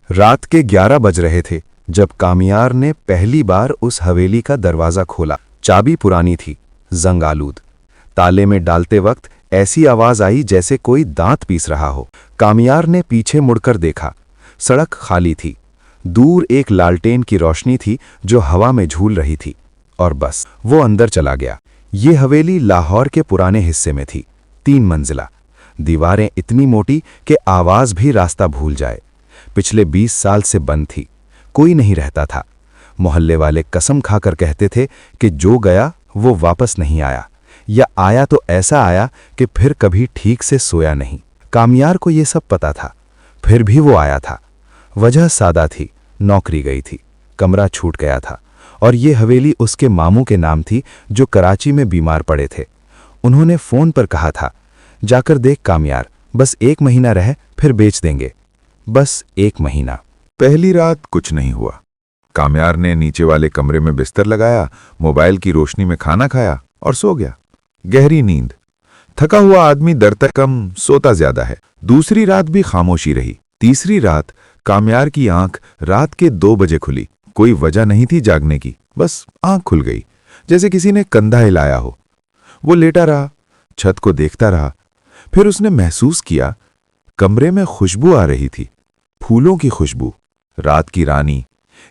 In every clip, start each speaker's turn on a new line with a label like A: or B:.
A: रात के 11 बज रहे थे जब कामियार ने पहली बार उस हवेली का दरवाज़ा खोला। चाबी पुरानी थी, जंग आलूद। ताले में डालते वक्त ऐसी आवाज़ आई जैसे कोई दांत पीस रहा हो। कामियार ने पीछे मुड़कर देखा। सड़क खाली थी। दूर एक लालटेन की रोशनी थी जो हवा में झूल रही थी, और बस वो अंदर चला गया। ये हवेली लाहौर के पुराने हिस्से में थी, 3 मंजिला। दीवारें इतनी मोटी कि आवाज़ भी रास्ता भूल जाए। पिछले 20 साल से बंद थी, कोई नहीं रहता था। मोहल्ले वाले कसम खाकर कहते थे कि जो गया वो वापस नहीं आया, या आया तो ऐसा आया कि फिर कभी ठीक से सोया नहीं। कामियार को ये सब पता था, फिर भी वो आया था। वजह सादा थी, नौकरी गई थी, कमरा छूट गया था, और ये हवेली उसके मामू के नाम थी जो कराची में बीमार पड़े थे। उन्होंने फ़ोन पर कहा था, जाकर देख कामियार, बस 1 महीना रह फिर बेच देंगे। बस 1 महीना।
B: पहली रात कुछ नहीं हुआ। कामियार ने नीचे वाले कमरे में बिस्तर लगाया, मोबाइल की रोशनी में खाना खाया और सो गया। गहरी नींद। थका हुआ आदमी डरता कम, सोता ज्यादा है। दूसरी रात भी खामोशी रही। तीसरी रात कामियार की आंख रात के 2 बजे खुली। कोई वजह नहीं थी जागने की, बस आंख खुल गई, जैसे किसी ने कंधा हिलाया हो। वो लेटा रहा, छत को देखता रहा। फिर उसने महसूस किया कमरे में खुशबू आ रही थी, फूलों की खुशबू, रात की रानी,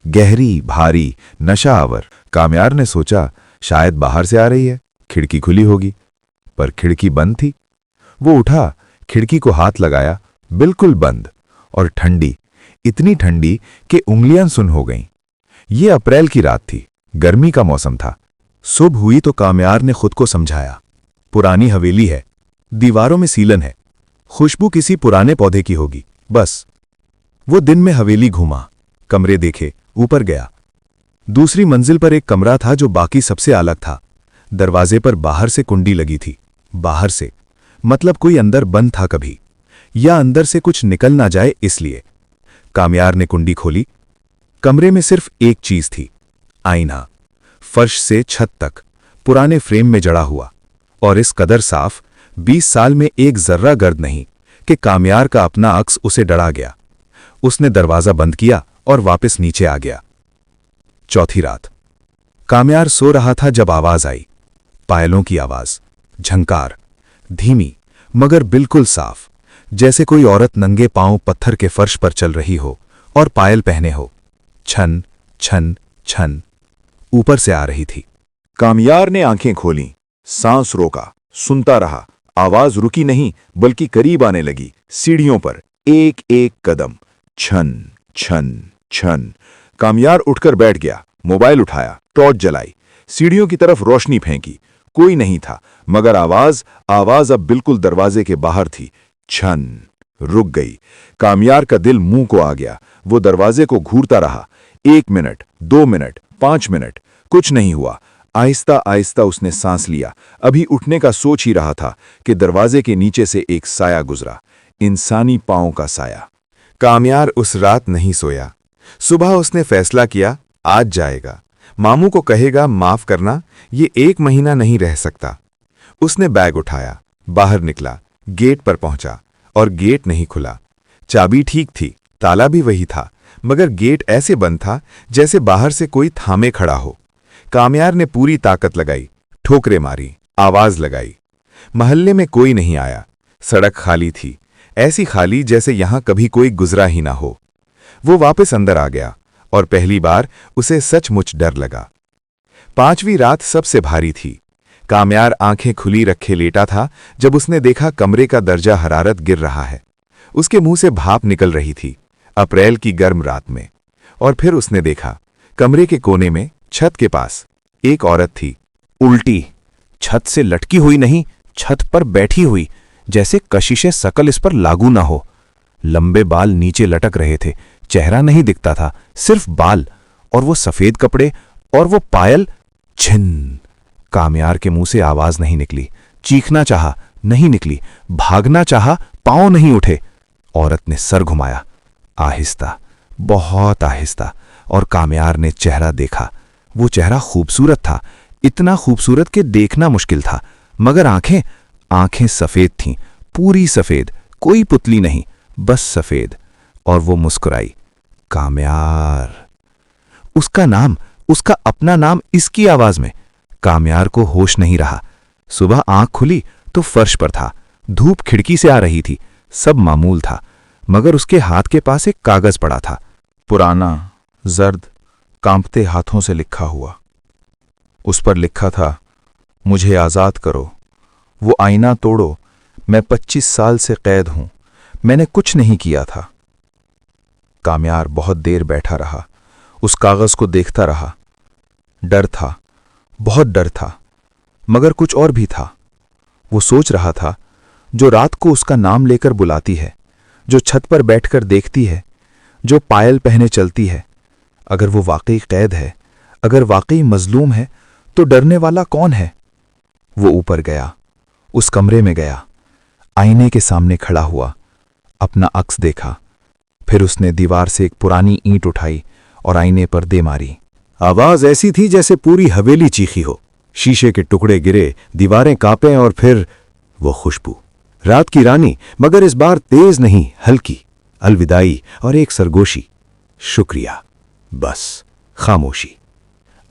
B: गहरी, भारी, नशा आवर। कामियार ने सोचा शायद बाहर से आ रही है, खिड़की खुली होगी, पर खिड़की बंद थी। वो उठा, खिड़की को हाथ लगाया, बिल्कुल बंद और ठंडी, इतनी ठंडी कि उंगलियां सुन हो गईं। ये अप्रैल की रात थी, गर्मी का मौसम था।
A: सुबह हुई तो कामियार ने खुद को समझाया, पुरानी हवेली है, दीवारों में सीलन है, खुशबू किसी पुराने पौधे की होगी, बस। वो दिन में हवेली घूमा, कमरे देखे, ऊपर गया। दूसरी मंजिल पर एक कमरा था जो बाकी सबसे अलग था। दरवाजे पर बाहर से कुंडी लगी थी। बाहर से मतलब कोई अंदर बंद था कभी, या अंदर से कुछ निकल ना जाए इसलिए। कामियार ने कुंडी खोली। कमरे में सिर्फ एक चीज थी, आईना, फर्श से छत तक, पुराने फ्रेम में जड़ा हुआ, और इस कदर साफ, 20 साल में एक जर्रा गर्द नहीं कि कामियार का अपना अक्स उसे डरा गया। उसने दरवाजा बंद किया और वापस नीचे आ गया। चौथी रात। कामियार सो रहा था जब आवाज आई, पायलों की आवाज, झंकार, धीमी मगर बिल्कुल साफ, जैसे कोई औरत नंगे पांव पत्थर के फर्श पर चल रही हो और पायल पहने हो। छन छन छन ऊपर से आ रही थी।
B: कामियार ने आंखें खोलीं, सांस रोका, सुनता रहा। आवाज रुकी नहीं बल्कि करीब आने लगी। सीढ़ियों पर एक एक कदम, छन छन छन। कामियार उठकर बैठ गया, मोबाइल उठाया, टॉर्च जलाई, सीढ़ियों की तरफ रोशनी फेंकी। कोई नहीं था, मगर आवाज अब बिल्कुल दरवाजे के बाहर थी। छन। रुक गई। कामियार का दिल मुंह को आ गया। वो दरवाजे को घूरता रहा। 1 मिनट, 2 मिनट, 5 मिनट, कुछ नहीं हुआ। आहिस्ता आहिस्ता उसने सांस लिया। अभी उठने का सोच ही रहा था कि दरवाजे के नीचे से एक साया गुजरा, इंसानी पांव का साया। कामियार उस रात नहीं सोया। सुबह उसने फैसला किया, आज जाएगा, मामू को कहेगा माफ करना, ये 1 महीना नहीं रह सकता। उसने बैग उठाया, बाहर निकला, गेट पर पहुंचा, और गेट नहीं खुला। चाबी ठीक थी, ताला भी वही था, मगर गेट ऐसे बंद था जैसे बाहर से कोई थामे खड़ा हो। कामियार ने पूरी ताकत लगाई, ठोकरें मारी, आवाज लगाई। महल्ले में कोई नहीं आया। सड़क खाली थी, ऐसी खाली जैसे यहां कभी कोई गुजरा ही ना हो। वो वापस अंदर आ गया, और पहली बार उसे सचमुच डर लगा। 5वीं रात सबसे भारी थी। कामियार आंखें खुली रखे लेटा था जब उसने देखा कमरे का दर्जा हरारत गिर रहा है। उसके मुंह से भाप निकल रही थी, अप्रैल की गर्म रात में। और फिर उसने देखा कमरे के कोने में, छत के पास, एक औरत थी,
A: उल्टी, छत से लटकी हुई नहीं, छत पर बैठी हुई, जैसे कशिशे शकल इस पर लागू ना हो। लंबे बाल नीचे लटक रहे थे, चेहरा नहीं दिखता था, सिर्फ बाल, और वो सफेद कपड़े, और वो पायल। छिन। कामियार के मुंह से आवाज नहीं निकली। चीखना चाहा, नहीं निकली। भागना चाहा, पांव नहीं उठे। औरत ने सर घुमाया, आहिस्ता, बहुत आहिस्ता, और कामियार ने चेहरा देखा। वो चेहरा खूबसूरत था, इतना खूबसूरत कि देखना मुश्किल था, मगर आंखें सफेद थीं, पूरी सफेद, कोई पुतली नहीं, बस सफेद। और वो मुस्कुराई,
B: काम्यार। उसका नाम, उसका अपना नाम इसकी आवाज में। काम्यार को होश नहीं रहा। सुबह आंख खुली तो फर्श पर था। धूप खिड़की से आ रही थी। सब मामूल था, मगर उसके हाथ के पास एक कागज पड़ा था, पुराना, जर्द, कांपते हाथों से लिखा हुआ। उस पर लिखा था, मुझे आजाद करो, वो आईना तोड़ो, मैं 25 साल से कैद हूं, मैंने कुछ नहीं किया था। काम्यार बहुत देर बैठा रहा, उस कागज को देखता रहा। डर था, बहुत डर था, मगर कुछ और भी था। वो सोच रहा था, जो रात को उसका नाम लेकर बुलाती है, जो छत पर बैठकर देखती है, जो पायल पहने चलती है, अगर वो वाकई कैद है, अगर वाकई मजलूम है, तो डरने वाला कौन है? वो ऊपर गया, उस कमरे में गया, आईने के सामने खड़ा हुआ, अपना अक्स देखा। फिर उसने दीवार से एक पुरानी ईंट उठाई और आईने पर दे मारी। आवाज ऐसी थी जैसे पूरी हवेली चीखी हो। शीशे के टुकड़े गिरे, दीवारें कांपें और फिर वो खुशबू। रात की रानी, मगर इस बार तेज नहीं, हल्की, अलविदाई और एक सरगोशी। शुक्रिया। बस खामोशी।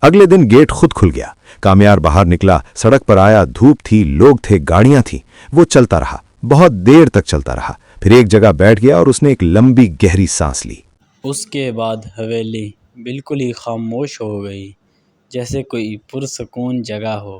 B: अगले दिन गेट खुद खुल गया। काम्यार बाहर निकला, सड़क पर आया, धूप थी, लोग थे, गाड़ियां थी। वो चलता रहा, बहुत देर तक चलता रहा। फिर एक जगह बैठ गया और उसने एक लंबी गहरी सांस ली।
C: उसके बाद हवेली बिल्कुल ही खामोश हो गई, जैसे कोई पुरसकून जगह हो।